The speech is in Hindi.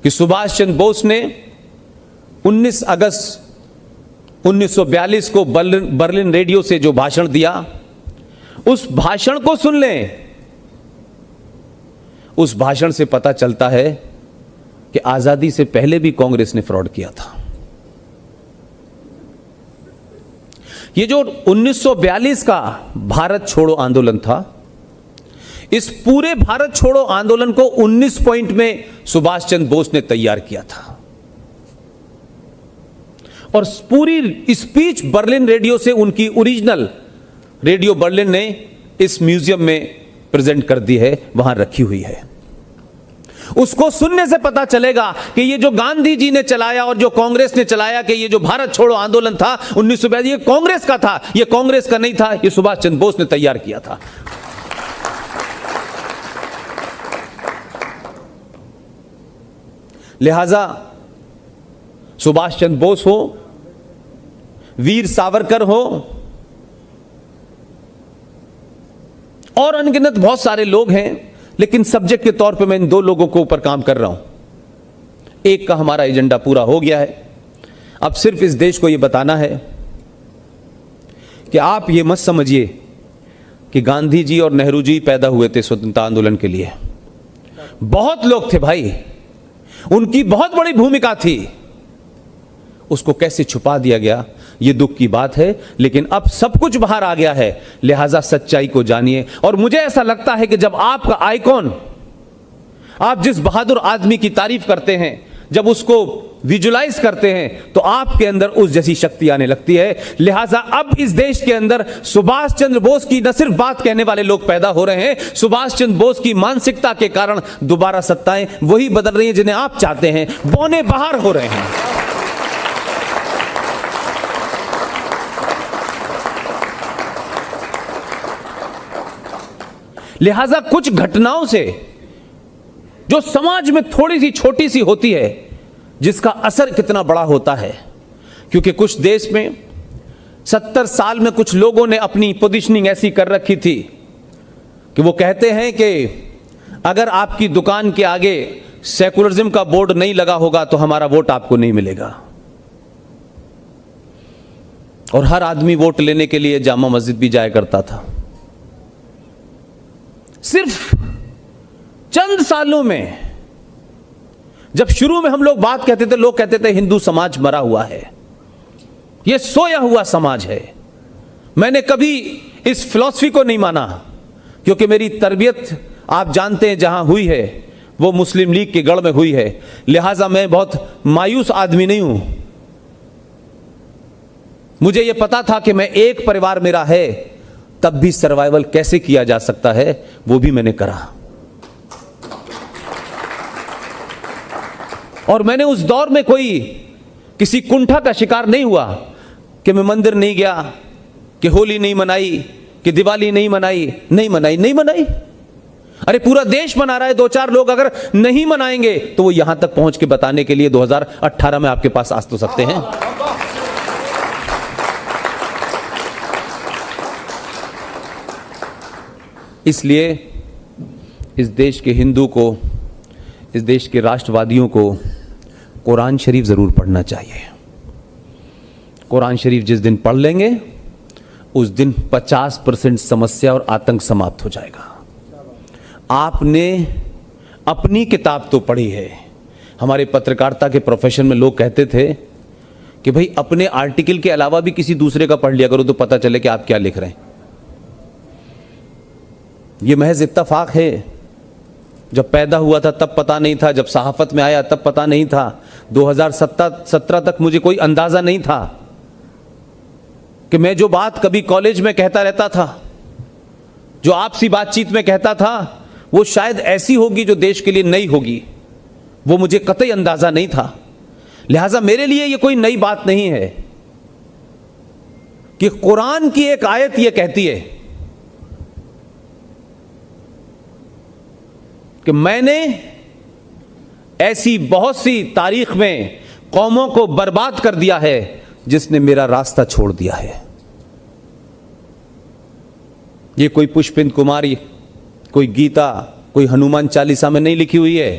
कि सुभाष चंद्र बोस ने 19 अगस्त 1942 को बर्लिन रेडियो से जो भाषण दिया, उस भाषण को सुन लें। उस भाषण से पता चलता है कि आजादी से पहले भी कांग्रेस ने फ्रॉड किया था। ये जो 1942 का भारत छोड़ो आंदोलन था, इस पूरे भारत छोड़ो आंदोलन को 19 पॉइंट में सुभाष चंद्र बोस ने तैयार किया था और पूरी स्पीच बर्लिन रेडियो से उनकी ओरिजिनल रेडियो बर्लिन ने इस म्यूजियम में प्रेजेंट कर दी है, वहां रखी हुई है। उसको सुनने से पता चलेगा कि ये जो गांधी जी ने चलाया और जो कांग्रेस ने चलाया कि ये जो भारत छोड़ो आंदोलन था 1942, ये कांग्रेस का था, ये कांग्रेस का नहीं था, ये सुभाष चंद्र बोस ने तैयार किया था। लिहाजा सुभाष चंद्र बोस हो, वीर सावरकर हो और अनगिनत बहुत सारे लोग हैं, लेकिन सब्जेक्ट के तौर पे मैं इन दो लोगों को ऊपर काम कर रहा हूं। एक का हमारा एजेंडा पूरा हो गया है। अब सिर्फ इस देश को यह बताना है कि आप ये मत समझिए कि गांधी जी और नेहरू जी पैदा हुए थे स्वतंत्रता आंदोलन के लिए। बहुत लोग थे भाई, उनकी बहुत बड़ी भूमिका थी, उसको कैसे छुपा दिया गया ये दुख की बात है, लेकिन अब सब कुछ बाहर आ गया है। लिहाजा सच्चाई को जानिए। और मुझे ऐसा लगता है कि जब आपका आइकॉन, आप जिस बहादुर आदमी की तारीफ करते हैं, जब उसको विजुलाइज करते हैं तो आपके अंदर उस जैसी शक्ति आने लगती है। लिहाजा अब इस देश के अंदर सुभाष चंद्र बोस की न सिर्फ बात कहने वाले लोग पैदा हो रहे हैं, सुभाष चंद्र बोस की मानसिकता के कारण दोबारा सत्ताएं वही बदल रही हैं जिन्हें आप चाहते हैं, बौने बाहर हो रहे हैं। लिहाजा कुछ घटनाओं से जो समाज में थोड़ी सी छोटी सी होती है, जिसका असर कितना बड़ा होता है। क्योंकि कुछ देश में 70 साल में कुछ लोगों ने अपनी पोजीशनिंग ऐसी कर रखी थी कि वो कहते हैं कि अगर आपकी दुकान के आगे सेकुलरिज्म का बोर्ड नहीं लगा होगा तो हमारा वोट आपको नहीं मिलेगा। और हर आदमी वोट लेने के लिए जामा मस्जिद भी जाया करता था। सिर्फ चंद सालों में, जब शुरू में हम लोग बात कहते थे, लोग कहते थे हिंदू समाज मरा हुआ है, यह सोया हुआ समाज है। मैंने कभी इस फिलॉसफी को नहीं माना, क्योंकि मेरी तरबियत आप जानते हैं जहां हुई है वो मुस्लिम लीग के गढ़ में हुई है। लिहाजा मैं बहुत मायूस आदमी नहीं हूं। मुझे यह पता था कि मैं एक परिवार मेरा है, तब भी सर्वाइवल कैसे किया जा सकता है वो भी मैंने करा। और मैंने उस दौर में कोई किसी कुंठा का शिकार नहीं हुआ कि मैं मंदिर नहीं गया, कि होली नहीं मनाई, कि दिवाली नहीं मनाई। अरे पूरा देश मना रहा है, 2-4 लोग अगर नहीं मनाएंगे तो वो यहां तक पहुंच के बताने के लिए 2018 में आपके पास आ तो सकते हैं। इसलिए इस देश के हिंदू को, इस देश के राष्ट्रवादियों को कुरान शरीफ ज़रूर पढ़ना चाहिए। कुरान शरीफ जिस दिन पढ़ लेंगे उस दिन 50% समस्या और आतंक समाप्त हो जाएगा। आपने अपनी किताब तो पढ़ी है। हमारे पत्रकारिता के प्रोफेशन में लोग कहते थे कि भाई अपने आर्टिकल के अलावा भी किसी दूसरे का पढ़ लिया करो तो पता चले कि आप क्या लिख रहे हैं। ये महज इत्तफाक है। जब पैदा हुआ था तब पता नहीं था, जब सहाफत में आया तब पता नहीं था, 2017 तक मुझे कोई अंदाजा नहीं था कि मैं जो बात कभी कॉलेज में कहता रहता था, जो आपसी बातचीत में कहता था, वो शायद ऐसी होगी जो देश के लिए नई होगी। वो मुझे कतई अंदाजा नहीं था। लिहाजा मेरे लिए ये कोई नई बात नहीं है कि कुरान की एक आयत ये कहती है कि मैंने ऐसी बहुत सी तारीख में कौमों को बर्बाद कर दिया है जिसने मेरा रास्ता छोड़ दिया है। ये कोई पुष्पिंद कुमारी, कोई गीता, कोई हनुमान चालीसा में नहीं लिखी हुई है।